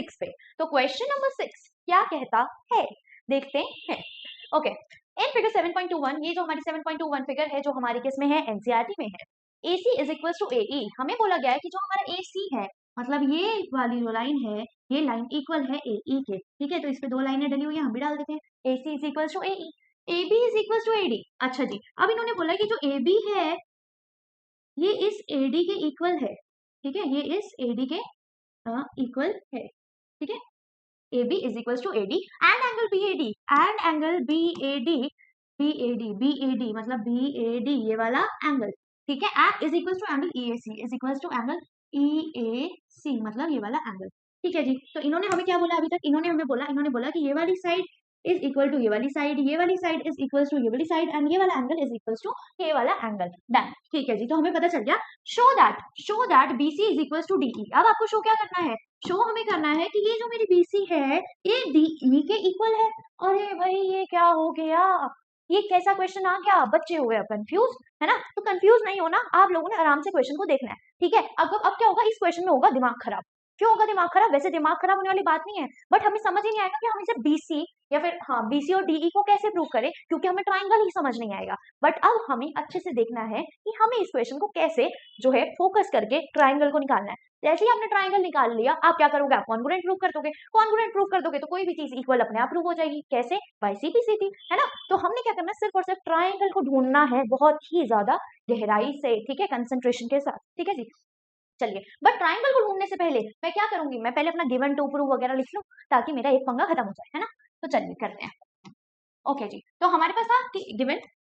6 पे। तो question number 6 क्या कहता है, देखते हैं। ओके, इन फिगर 7.21, ये जो हमारी 7.21 फिगर है जो हमारी किस में है, एनसीईआरटी में है। AC is equal to AE, हमें बोला गया है कि जो हमारा AC है, मतलब ये वाली जो लाइन है, ये लाइन इक्वल है AE के, ठीक है। तो इस पे दो लाइनें डली हुई है, हम भी डाल देते हैं। AC is equal to AE, AB is equal to AD। अच्छा जी, अब इन्होंने बोला कि जो AB है ये इस AD के इक्वल है, ठीक है, ये इस AD के इक्वल है, ठीक है। AB is equals to AD and angle BAD, and angle BAD मतलब BAD ये वाला एंगल, ठीक है। and is equals to angle EAC is equals to angle EAC मतलब ये वाला एंगल, ठीक है जी। तो इन्होंने हमें क्या बोला अभी तक, इन्होंने बोला कि ये वाली साइड इज इक्वल टू ये वाली साइड, ये वाली साइड इज इक्वल टू ये वाली साइड, एंड ये वाला एंगल इज इक्वल टू ये वाला एंगल। डन, ठीक है जी। तो हमें पता चल गया show that BC is equal to DE। अब आपको शो क्या करना है, शो हमें करना है कि ये जो मेरी BC है ये DE के इक्वल है। अरे भाई ये क्या हो गया, ये कैसा क्वेश्चन आ गया, बच्चे हो गए कंफ्यूज, है ना। तो कंफ्यूज नहीं होना, आप लोगों ने आराम से क्वेश्चन को देखना है, ठीक है। अब क्या होगा, इस क्वेश्चन में होगा दिमाग खराब। क्यों होगा दिमाग खराब, वैसे दिमाग खराब होने वाली बात नहीं है, बट हमें समझ ही नहीं आएगा कि हम इसे BC या फिर BC और DE को कैसे प्रूव करें, क्योंकि हमें ट्राइंगल ही समझ नहीं आएगा। बट अब हमें अच्छे से देखना है कि हमें इस क्वेश्चन को कैसे जो है फोकस करके ट्राइंगल को निकालना है। जैसे ही आपने ट्राइंगल निकाल लिया, आप क्या करोगे, आप कॉन्ग्रुएंट प्रूव कर दोगे। कॉन्ग्रुएंट प्रूव कर दोगे तो कोई भी चीज इक्वल अपने आप प्रूव हो जाएगी। कैसे, बाय CP/CD, है ना। तो हमने क्या करना है, सिर्फ और सिर्फ ट्राइंगल को ढूंढना है बहुत ही ज्यादा गहराई से, ठीक है, कंसंट्रेशन के साथ, ठीक है जी। चलिए, बट ट्राइंगल को ढूंढने से पहले मैं क्या करूंगी, मैं पहले अपना गिवन टू प्रूव वगैरह लिख लूं ताकि मेरा एक पंगा खत्म हो जाए, है ना। तो चलिए करते हैं। ओके जी, तो हमारे पास था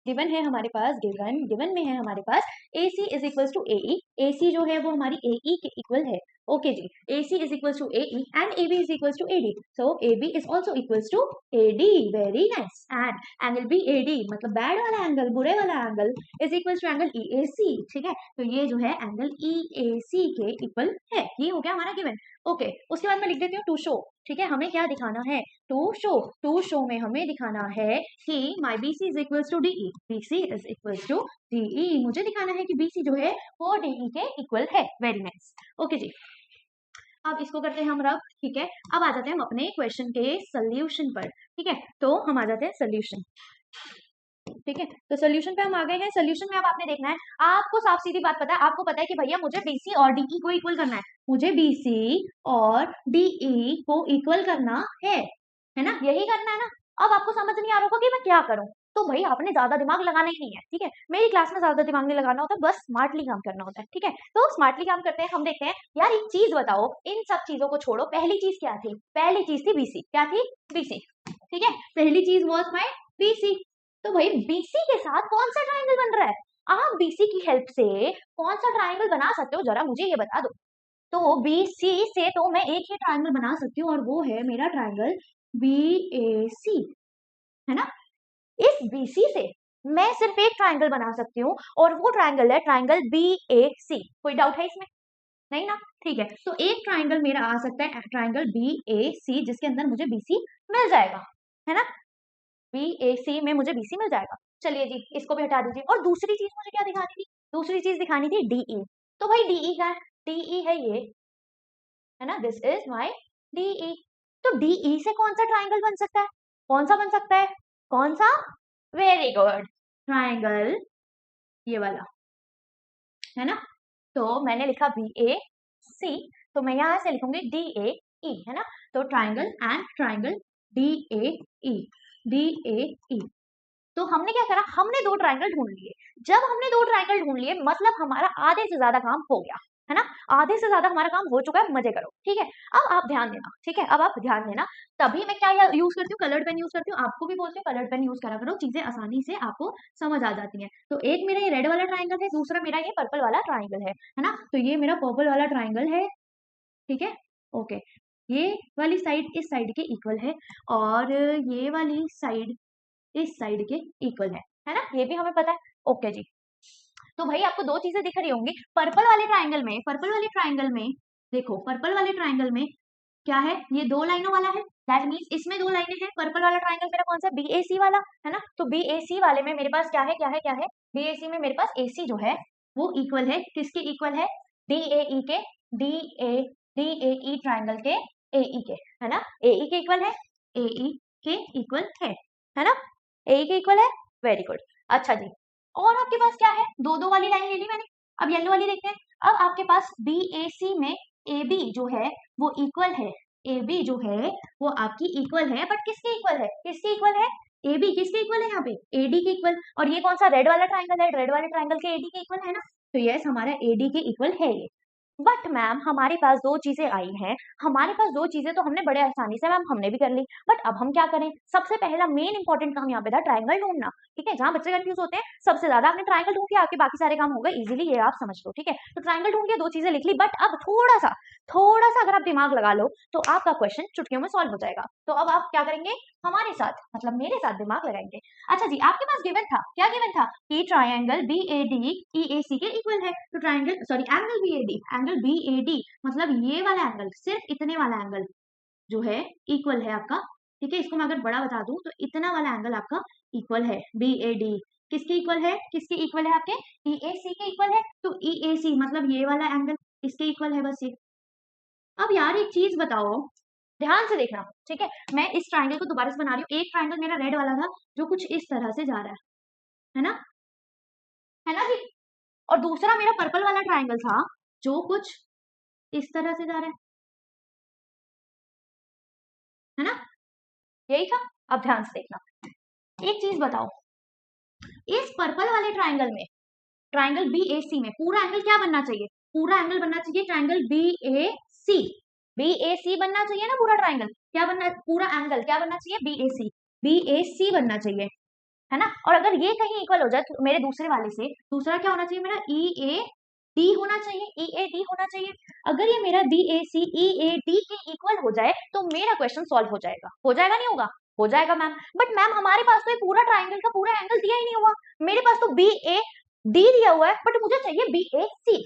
गिवन है, हमारे पास गिवन में है हमारे पास AC is equals to AE। AC जो है वो हमारी AE के इक्वल है। ओके जी, AC is equals to AE and AB is equals to AD। So AB is also equals to AD। Very nice. And angle BAD मतलब bad वाला angle, बुरे वाला angle, is equals to angle EAC, ठीक है। तो ये जो है एंगल EAC के इक्वल है। ये हो गया हमारा गिवन। ओके, उसके बाद मैं लिख देती हूँ टू शो, ठीक है। हमें क्या दिखाना है, टू शो में हमें दिखाना है कि my BC is equals to DE, BC is equals to DE। मुझे दिखाना है कि BC जो है वो DE के इक्वल है। Very nice. ओके जी, अब इसको करते हैं हम रब, ठीक है। अब आ जाते हैं हम अपने क्वेश्चन के सोल्यूशन पर, ठीक है। तो हम आ जाते हैं सोल्यूशन, ठीक है। तो सोल्यूशन पे हम आ गए हैं। सोल्यूशन में अब आपने देखना है, आपको साफ सीधी बात पता है, आपको पता है कि भैया मुझे BC और DE को इक्वल करना है, मुझे BC और DE को इक्वल करना है ना, यही करना है ना। अब आपको समझ नहीं आ रहा होगा कि मैं क्या करूं, तो भाई आपने ज्यादा दिमाग लगाना ही नहीं है, ठीक है। मेरी क्लास में ज्यादा दिमाग नहीं लगाना होता, बस स्मार्टली काम करना होता है, ठीक है। तो स्मार्टली काम करते हैं। हम देखते हैं यार, एक चीज बताओ, इन सब चीजों को छोड़ो, पहली चीज क्या थी, पहली चीज थी BC। क्या थी, BC, ठीक है। पहली चीज वॉज माई BC। तो भाई BC के साथ कौन सा ट्राइंगल बन रहा है, आप BC की हेल्प से कौन सा ट्राइंगल बना सकते हो, जरा मुझे ये बता दो। तो BC से तो मैं एक ही ट्राइंगल बना सकती हूँ और वो है मेरा ट्राइंगल BAC, है ना। इस BC से मैं सिर्फ एक ट्राइंगल बना सकती हूँ और वो ट्राइंगल है ट्राइंगल BAC। कोई डाउट है इसमें, नहीं ना, ठीक है। तो एक ट्राइंगल मेरा आ सकता है ट्राइंगल BAC जिसके अंदर मुझे BC मिल जाएगा, है ना। BAC में मुझे BC मिल जाएगा। चलिए जी, इसको भी हटा दीजिए। और दूसरी चीज मुझे क्या दिखानी थी, दूसरी चीज दिखानी थी DE। तो भाई DE क्या है, DE है ये, है ना, दिस इज माई DE। तो DE से कौन सा ट्राइंगल बन सकता है, कौन सा बन सकता है, कौन सा, वेरी गुड, ट्राइंगल ये वाला, है ना। तो मैंने लिखा BAC, तो मैं यहां से लिखूंगी DAE, है ना। तो ट्राइंगल एंड ट्राइंगल DAE। तो हमने क्या करा, हमने दो ट्राइंगल ढूंढ लिए। जब हमने दो ट्राइंगल ढूंढ लिए मतलब हमारा आधे से ज्यादा काम हो गया, है ना। आधे से ज्यादा हमारा काम हो चुका है, मजे करो, ठीक है। अब आप ध्यान देना, ठीक है, अब आप ध्यान देना। तभी मैं क्या यूज करती हूँ, कलर्ड पेन यूज करती हूँ। आपको भी बोलती हूँ कलर्ड पेन यूज करा करो, चीजें आसानी से आपको समझ आ जाती हैं। तो एक मेरा ये रेड वाला ट्राइंगल है, दूसरा मेरा ये पर्पल वाला ट्राइंगल है ना। तो ये मेरा पर्पल वाला ट्राइंगल है, ठीक है। ओके, ये वाली साइड इस साइड के इक्वल है और ये वाली साइड इस साइड के इक्वल है ना, ये भी हमें पता है। ओके जी, तो भाई आपको दो चीजें दिख रही होंगी पर्पल वाले ट्राइंगल में, देखो पर्पल वाले ट्राइंगल में क्या है, ये दो लाइनों वाला है, दैट मींस इसमें दो लाइनें हैं। पर्पल वाला ट्राइंगल मेरा कौन सा, BAC वाला, है ना। तो BAC वाले में मेरे पास क्या है, BAC में मेरे पास AC जो है वो इक्वल है, किसके इक्वल है, DAE के, DAE ट्राइंगल के AE के, है ना, AE के इक्वल है, AE के इक्वल है ना, AE के इक्वल है, वेरी गुड। अच्छा जी, और आपके पास क्या है, दो दो वाली लाइन ले ली मैंने, अब येलो वाली देखते हैं। अब आपके पास BAC में AB जो है वो इक्वल है, AB जो है वो आपकी इक्वल है, बट किसके इक्वल है, किसके इक्वल है, AB किसके इक्वल है यहाँ पे, AD के इक्वल। और ये कौन सा रेड वाला ट्राइंगल है, रेड वाले ट्राइंगल के AD के इक्वल है ना, तो यस हमारा AD के इक्वल है ये। बट मैम हमारे पास दो चीजें आई हैं, हमारे पास दो चीजें तो हमने बड़े आसानी से मैम हमने भी कर ली, बट अब हम क्या करें, सबसे पहला मेन इंपॉर्टेंट काम यहाँ पे था ट्राइंगल ढूंढना, ठीक है, जहां बच्चे कंफ्यूज होते हैं सबसे ज्यादा, आपने ट्राइंगल ढूंढ के आके बाकी सारे काम हो गए इजीली, ये आप समझ लो, ठीक है। तो ट्राइंगल ढूंढ के दो चीजें लिख ली, बट अब थोड़ा सा अगर आप दिमाग लगा लो तो आपका क्वेश्चन चुटकियों में सॉल्व हो जाएगा। तो अब आप क्या करेंगे, हमारे साथ मतलब मेरे साथ दिमाग लगाएंगे। अच्छा जी, आपके पास गिवन था, क्या गिवन था कि ट्राइंगल BAD EAC के इक्वल है, तो ट्राइंगल सॉरी एंगल BAD मतलब ये वाला एंगल, सिर्फ इतने वाला एंगल जो है इक्वल है आपका, ठीक है। इसको मैं अगर बड़ा बता दूं तो इतना वाला एंगल आपका इक्वल है, BAD किसके इक्वल है, किसके इक्वल है, आपके EAC के इक्वल है, तो EAC मतलब ये वाला एंगल इसके इक्वल है, बस ये। अब यार एक चीज बताओ, ध्यान से देखना, ठीक है, मैं इस ट्राइंगल को दोबारा से बना रही हूँ। एक ट्राइंगल मेरा रेड वाला था जो कुछ इस तरह से जा रहा है ना, है ना जी, और दूसरा मेरा पर्पल वाला ट्राइंगल था जो कुछ इस तरह से जा रहा है ना, यही था। अब ध्यान से देखना, एक चीज बताओ, इस पर्पल वाले ट्राइंगल में, ट्राइंगल BAC में पूरा एंगल क्या बनना चाहिए, पूरा एंगल बनना चाहिए ट्राइंगल BAC बनना चाहिए ना, पूरा ट्राइंगल क्या बनना, पूरा एंगल क्या बनना चाहिए, BAC बनना चाहिए, है ना। और अगर ये कहीं इक्वल हो जाए तो मेरे दूसरे वाले से दूसरा क्या होना चाहिए, मेरा EAD होना चाहिए, EAD होना चाहिए। अगर ये मेरा BAC EAD के इक्वल हो जाए तो मेरा क्वेश्चन सॉल्व हो जाएगा नहीं होगा, हो जाएगा मैम। बट मैम हमारे पास तो ये पूरा ट्राइंगल का पूरा एंगल दिया ही नहीं हुआ, मेरे पास तो BAD दिया हुआ है, बट मुझे चाहिए BAC।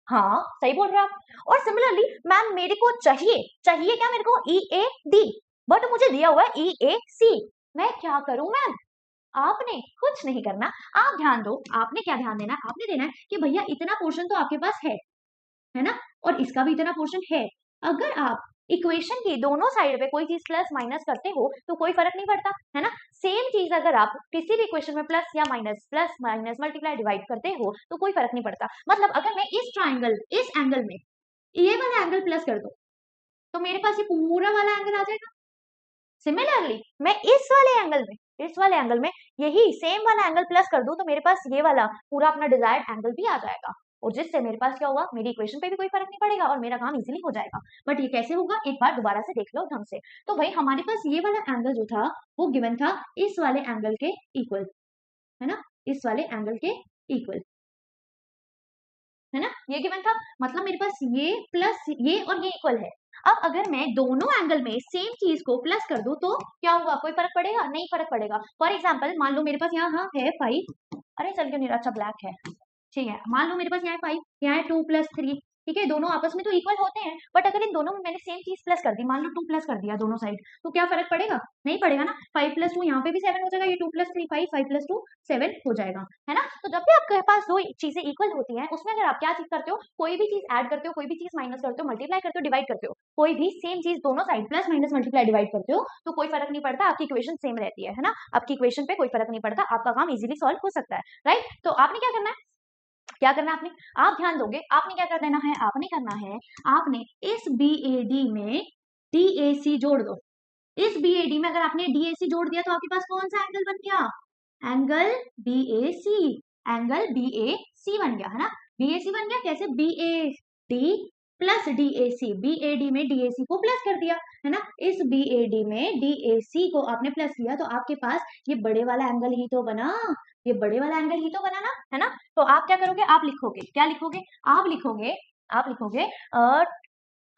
हाँ सही बोल रहे हो आप। और सिमिलरली मैम मेरे को चाहिए क्या, मेरे को EAD, बट मुझे दिया हुआ है EAC, मैं क्या करूं मैम। आपने कुछ नहीं करना, आप ध्यान दो, आपने क्या ध्यान देना, आपने देना है कि भैया इतना पोर्शन तो आपके पास है ना, और इसका भी इतना पोर्शन है। अगर आप इक्वेशन की दोनों साइड पे कोई चीज प्लस माइनस करते हो तो कोई फर्क नहीं पड़ता, है ना। सेम चीज अगर आप किसी भी इक्वेशन में प्लस माइनस मल्टीप्लाई डिवाइड करते हो तो कोई फर्क नहीं पड़ता। मतलब अगर मैं इस एंगल में ये वाला एंगल प्लस कर दो तो मेरे पास ये पूरा वाला एंगल आ जाएगा। सिमिलरली मैं इस वाले एंगल में यही सेम वाला एंगल प्लस कर दूं तो मेरे पास ये वाला पूरा अपना डिजायर्ड एंगल भी आ जाएगा, और जिससे मेरे पास क्या होगा, मेरी इक्वेशन पे भी कोई फर्क नहीं पड़ेगा और मेरा काम इजीली हो जाएगा। बट ये कैसे होगा, एक बार दोबारा से देख लो ढंग से। तो भाई हमारे पास ये वाला एंगल जो था वो गिवन था इस वाले एंगल के इक्वल, है ना, इस वाले एंगल के इक्वल, है ना, ये गिवन था। मतलब मेरे पास ये प्लस ये और ये इक्वल है। अब अगर मैं दोनों एंगल में सेम चीज को प्लस कर दूं तो क्या होगा, कोई फर्क पड़ेगा, नहीं फर्क पड़ेगा। फॉर एग्जाम्पल मान लो मेरे पास यहाँ है 5, अरे चल क्यों नहीं रहा, अच्छा ब्लैक है, ठीक है। मान लो मेरे पास यहाँ 5, यहाँ है 2 + 3, ठीक है, दोनों आपस में तो इक्वल होते हैं, बट अगर इन दोनों में मैंने सेम चीज प्लस कर दी, मान लो 2 प्लस कर दिया दोनों साइड, तो क्या फर्क पड़ेगा, नहीं पड़ेगा ना। 5 + 2 यहाँ पे भी 7 हो जाएगा, ये 2 + 3 5, 5 + 2 7 हो जाएगा, है ना। तो जब भी आपके पास दो चीजें इक्वल होती हैं उसमें अगर आप क्या चीज करते हो, कोई भी चीज ऐड करते हो, कोई भी चीज माइनस करते हो, मल्टीप्लाई करते हो, डिवाइड करते हो, कोई भी सेम चीज दोनों side plus minus multiply divide करते हो तो कोई फर्क नहीं पड़ता, आपकी इक्वेशन सेम रहती है ना, आपकी इक्वेशन पे कोई फर्क नहीं पड़ता, आपका काम इजीली सॉल्व हो सकता है, राइट। तो आपने क्या करना है, आपने, आप ध्यान दोगे, आपने क्या कर देना है, आपने करना है, आपने इस BAD में DAC जोड़ दो। इस BAD में अगर आपने DAC जोड़ दिया तो आपके पास कौन सा एंगल बन गया, एंगल BAC बन गया, है ना। BAC बन गया कैसे, BAD प्लस DAC, BAD में DAC को प्लस कर दिया, है ना। इस BAD में DAC को आपने प्लस किया तो आपके पास ये बड़े वाला एंगल ही तो बना, ये बड़े वाला एंगल ही तो बना ना, है ना। तो आप क्या करोगे, आप लिखोगे, क्या लिखोगे, आप लिखोगे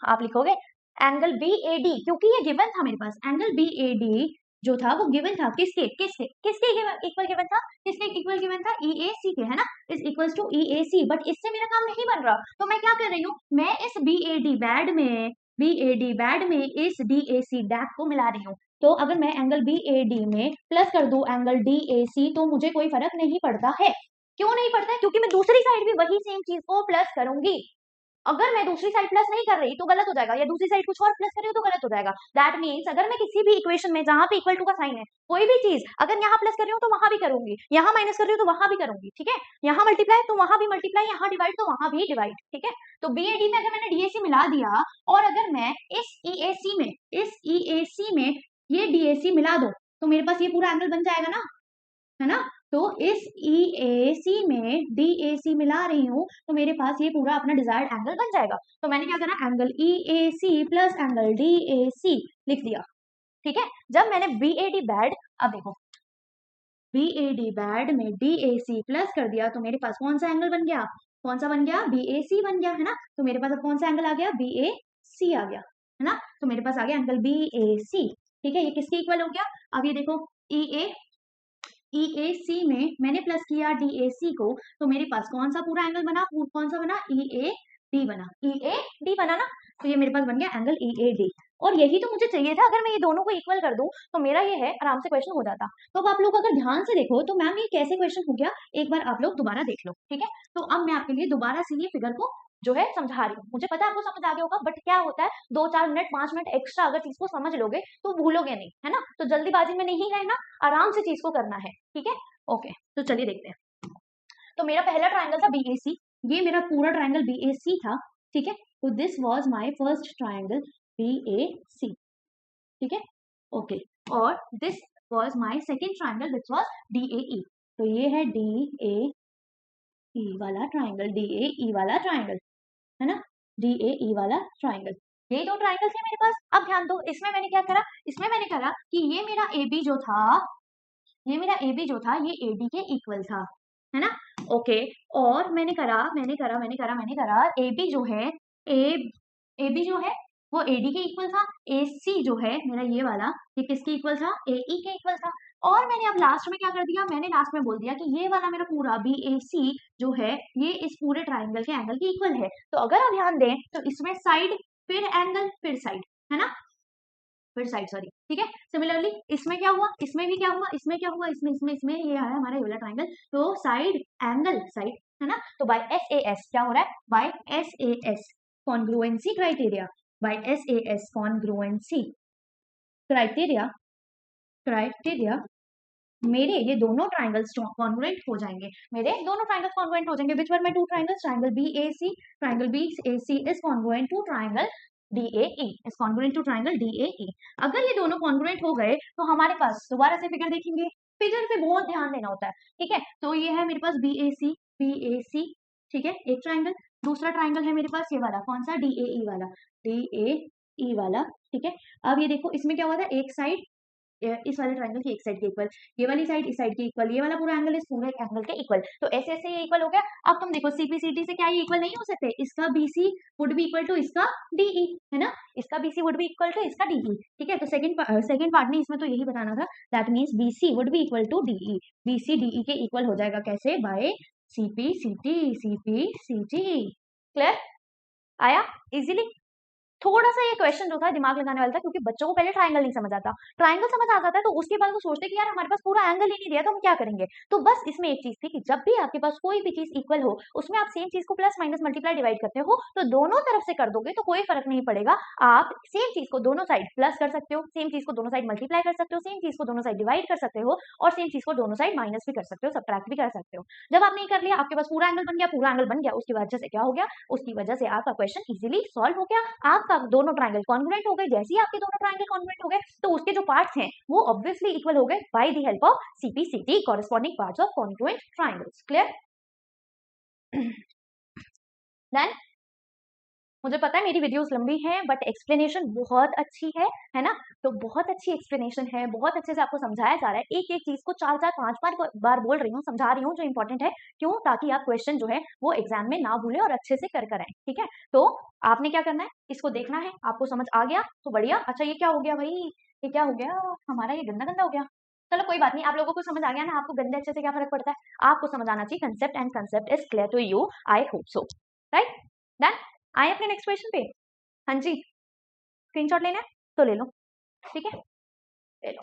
आप लिखोगे एंगल BAD, क्योंकि ये गिवन था मेरे पास, एंगल BAD जो था वो गिवन था, किसके किसके किसके इक्वल गिवन था, किसके इक्वल गिवन था, EAC के, है ना, is equals to EAC। But इससे मेरा काम नहीं बन रहा, तो मैं क्या कर रही हूँ, मैं इस BAD बैड में इस DAC डैक को मिला रही हूँ। तो अगर मैं एंगल BAD में प्लस कर दूं एंगल DAC तो मुझे कोई फर्क नहीं पड़ता है। क्यों नहीं पड़ता है, क्योंकि मैं दूसरी साइड भी वही सेम चीज को प्लस करूंगी, अगर मैं दूसरी साइड प्लस नहीं कर रही तो गलत हो जाएगा, या दूसरी साइड कुछ और प्लस कर रही हूँ तो गलत हो जाएगा। दैट मीन्स अगर मैं किसी भी इक्वेशन में जहां पे इक्वल टू का साइन है, कोई भी चीज अगर यहाँ प्लस कर रही हूँ तो वहां भी करूंगी, यहाँ माइनस कर रही हूँ तो वहां भी करूंगी, ठीक है। यहाँ मल्टीप्लाई तो वहां भी मल्टीप्लाई, यहाँ डिवाइड तो वहां भी डिवाइड, ठीक है। तो बीएडी में अगर मैंने डीएसी मिला दिया और अगर मैं इस ईएसी में ये डीएसी मिला दो तो मेरे पास ये पूरा एंगल बन जाएगा ना, है ना। तो इस EAC में DAC मिला रही हूँ तो मेरे पास ये पूरा अपना डिजायर्ड एंगल बन जाएगा। तो मैंने क्या करा, angle EAC plus angle DAC लिख दिया, ठीक है। जब मैंने BAD बैड, अब देखो BAD बैड में DAC प्लस कर दिया तो मेरे पास कौन सा एंगल बन गया, कौन सा बन गया, BAC बन गया, है ना। तो मेरे पास अब कौन सा एंगल आ गया, BAC आ गया, है ना। तो मेरे पास आ गया एंगल BAC, ठीक है। ये किसके इक्वल हो गया, अब ये देखो EAC में मैंने प्लस किया DAC को तो मेरे पास कौन सा पूरा एंगल बना, कौन सा बना, EAD बना, EAD बना ना। तो ये मेरे पास बन गया एंगल EAD, और यही तो मुझे चाहिए था। अगर मैं ये दोनों को इक्वल कर दूं तो मेरा ये है, आराम से क्वेश्चन हो जाता। तो अब आप लोग अगर ध्यान से देखो तो मैम ये कैसे क्वेश्चन हो गया, एक बार आप लोग दोबारा देख लो, ठीक है। तो अब मैं आपके लिए दोबारा से ये फिगर को जो है समझा रही हूँ। मुझे पता है आपको समझ आ गया होगा, बट क्या होता है 2-4 मिनट 5 मिनट एक्स्ट्रा अगर चीज को समझ लोगे तो भूलोगे नहीं, है ना। तो जल्दीबाजी में नहीं रहना, आराम से चीज को करना है, ठीक है। ओके, तो चलिए देखते हैं। तो मेरा पहला ट्राइंगल था BAC, ये मेरा पूरा ट्राइंगल BAC था, ठीक है। तो this was my first triangle BAC, ठीक है, ओके। और this was my second triangle which was DAE। तो ये है DAE वाला ट्राइंगल, DAE वाला ट्राइंगल, है ना, DAE वाला ट्राइंगल। ये दो ट्राइंगल थे मेरे पास। अब ध्यान दो, इसमें मैंने क्या करा, इसमें मैंने करा कि ये मेरा AB जो था, ये मेरा AB जो था ये AD के इक्वल था, है ना, ओके। और मैंने करा AB जो है, AB जो है वो AD के इक्वल था, AC जो है मेरा ये वाला, ये किसके इक्वल था, AE के इक्वल था। और मैंने अब लास्ट में क्या कर दिया, मैंने लास्ट में बोल दिया कि ये वाला मेरा पूरा BAC जो है ये इस पूरे ट्राइंगल के एंगल के इक्वल है। तो अगर आप ध्यान दें तो इसमें साइड फिर एंगल फिर साइड, है ना, फिर साइड, सॉरी, ठीक है। सिमिलरली इसमें क्या हुआ, इसमें भी क्या हुआ, इसमें क्या हुआ, इसमें ये है हमारा ये वाला ट्राइंगल। तो साइड एंगल साइड, है ना। तो बाय SAS क्या हो रहा है, by SAS congruency criteria, by SAS congruency criteria मेरे ये दोनों ट्राइंगल्स कॉन्ग्रुएंट हो जाएंगे, मेरे दोनों ट्राइंगल्स कॉन्ग्रुएंट हो जाएंगे। Which were my two triangles, triangle BAC is congruent to triangle DAE, is congruent to triangle DAE। अगर ये दोनों कॉन्ग्रुएंट हो गए तो हमारे पास दोबारा से फिगर देखेंगे, फिगर पे बहुत ध्यान देना होता है, ठीक है। तो ये है मेरे पास BAC, ठीक है, एक ट्राइंगल। दूसरा ट्राइंगल है मेरे पास ये वाला, कौन सा, DAE वाला, DAE वाला, ठीक है। अब ये देखो इसमें क्या हुआ था, एक साइड इस वाले ट्राइंगल की एक साइड के इक्वल, ये वाली साइड इस साइड के इक्वल, ये वाला पूरा एंगल इस पूरे एंगल के इक्वल। तो ऐसे ऐसे ये इक्वल हो गया। अब तुम देखो CPCD से क्या ये इक्वल नहीं हो सकते, इसका BC would be equal to इसका DE, है ना, इसका BC would be equal to इसका DE, ठीक है। तो सेकंड पार्ट में इसमें तो यही बताना था, that means BC would be equal to DE, BC DE के इक्वल हो जाएगा, कैसे, बाय CPCT। क्लियर, आया इजीली। थोड़ा सा ये क्वेश्चन जो था दिमाग लगाने वाला था, क्योंकि बच्चों को पहले ट्राइंगल नहीं समझ आता। ट्राइंगल समझ आ जाता है तो उसके बाद वो सोचते कि यार हमारे पास पूरा एंगल ही नहीं दिया तो हम क्या करेंगे। तो बस इसमें एक चीज थी कि जब भी आपके पास कोई भी चीज इक्वल हो उसमें आप सेम चीज को प्लस माइनस मल्टीप्लाई डिवाइड करते हो तो दोनों तरफ से कर दोगे तो कोई फर्क नहीं पड़ेगा। आप सेम चीज को दोनों साइड प्लस कर सकते हो, सेम चीज को दोनों साइड मल्टीप्लाई कर सकते हो, सेम चीज को दोनों साइड डिवाइड कर सकते हो, और सेम चीज को दोनों साइड माइनस भी कर सकते हो, सब्ट्रैक्ट भी कर सकते हो। जब आपने ये कर लिया, आपके पास पूरा एंगल बन गया, उसकी वजह से क्या हो गया, उसकी वजह से आपका क्वेश्चन इजीली सॉल्व हो गया। आपका दोनों ट्राइंगल कॉन्ग्रुएंट हो गए। जैसे ही आपके दोनों ट्राइंगल कॉन्ग्रुएंट हो गए तो उसके जो पार्ट्स हैं वो ऑब्वियसली इक्वल हो गए by the help of CPCT, corresponding parts of congruent triangles. Clear, then मुझे पता है मेरी वीडियोस लंबी हैं बट एक्सप्लेनेशन बहुत अच्छी है ना। तो बहुत अच्छी एक्सप्लेनेशन है, बहुत अच्छे से आपको समझाया जा रहा है, एक एक चीज को 4-5 बार बोल रही हूँ, समझा रही हूँ जो इंपॉर्टेंट है। क्यों, ताकि आप क्वेश्चन जो है वो एग्जाम में ना भूले और अच्छे से कर आए, ठीक है। तो आपने क्या करना है, इसको देखना है, आपको समझ आ गया तो बढ़िया। अच्छा ये क्या हो गया भाई, ये क्या हो गया हमारा, ये गंदा गंदा हो गया। चलो कोई बात नहीं, आप लोगों को समझ आ गया ना, आपको गंदे अच्छे से क्या फर्क पड़ता है, आपको समझ आना चाहिए concept, and concept is clear to you, I hope so, right. Done, आए अपने नेक्स्ट क्वेश्चन पे। हाँ जी, स्क्रीनशॉट लेना है तो ले लो, ठीक है, ले लो।